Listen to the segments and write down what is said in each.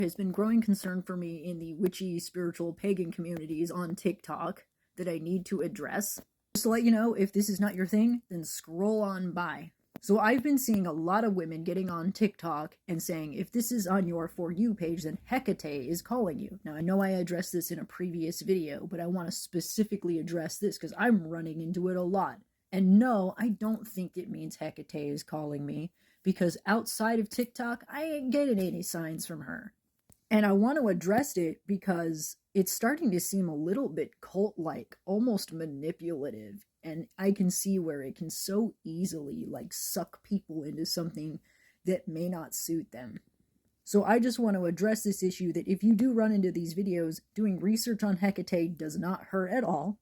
Has been growing concern for me in the witchy spiritual pagan communities on TikTok that I need to address. Just to let you know, if this is not your thing, then scroll on by. So I've been seeing a lot of women getting on TikTok and saying, if this is on your For You page, then Hecate is calling you. Now, I know I addressed this in a previous video, but I want to specifically address this because I'm running into it a lot. And no, I don't think it means Hecate is calling me, because outside of TikTok, I ain't getting any signs from her. And I want to address it because it's starting to seem a little bit cult-like, almost manipulative. And I can see where it can so easily suck people into something that may not suit them. So I just want to address this issue that if you do run into these videos, doing research on Hecate does not hurt at all.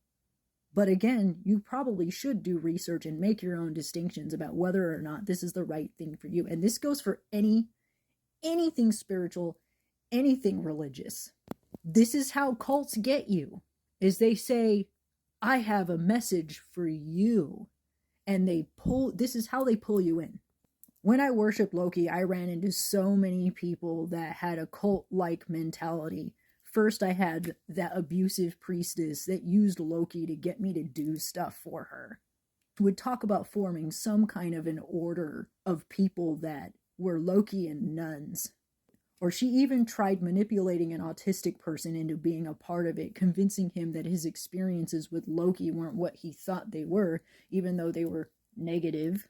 But again, you probably should do research and make your own distinctions about whether or not this is the right thing for you. And this goes for anything spiritual, anything religious. This is how cults get you, is they say, I have a message for you. And this is how they pull you in. When I worshiped Loki, I ran into so many people that had a cult-like mentality. First, I had that abusive priestess that used Loki to get me to do stuff for her. She would talk about forming some kind of an order of people that were Lokian nuns. Or she even tried manipulating an autistic person into being a part of it, convincing him that his experiences with Loki weren't what he thought they were, even though they were negative.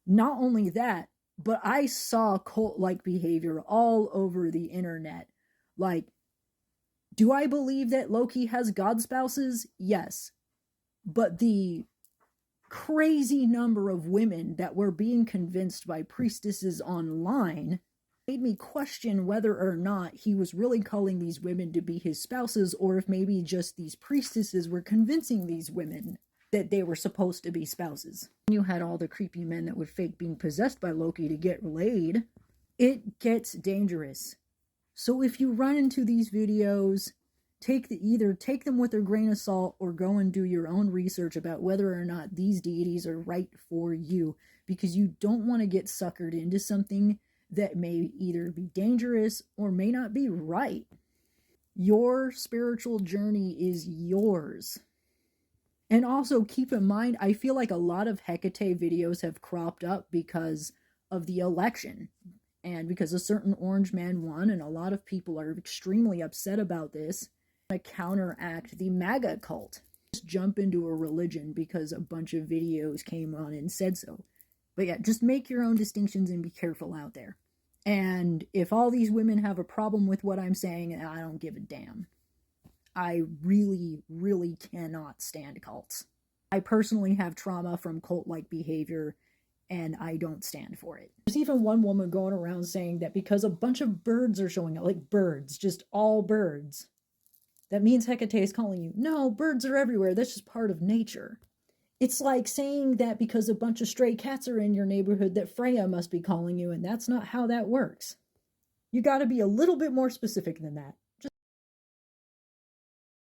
Not only that, but I saw cult-like behavior all over the internet. Do I believe that Loki has god spouses? Yes. But the crazy number of women that were being convinced by priestesses online made me question whether or not he was really calling these women to be his spouses, or if maybe just these priestesses were convincing these women that they were supposed to be spouses. You had all the creepy men that would fake being possessed by Loki to get laid. It gets dangerous. So if you run into these videos, either take them with a grain of salt or go and do your own research about whether or not these deities are right for you, because you don't want to get suckered into something that may either be dangerous or may not be right. Your spiritual journey is yours. And also keep in mind, I feel like a lot of Hecate videos have cropped up because of the election and because a certain orange man won, and a lot of people are extremely upset about this. To counteract the MAGA cult. Just jump into a religion because a bunch of videos came on and said so. But yeah, just make your own distinctions and be careful out there. And if all these women have a problem with what I'm saying, I don't give a damn. I really, really cannot stand cults. I personally have trauma from cult-like behavior, and I don't stand for it. There's even one woman going around saying that because a bunch of birds are showing up, like birds, just all birds, that means Hecate is calling you. No, birds are everywhere. That's just part of nature. It's like saying that because a bunch of stray cats are in your neighborhood that Freya must be calling you, and that's not how that works. You gotta be a little bit more specific than that.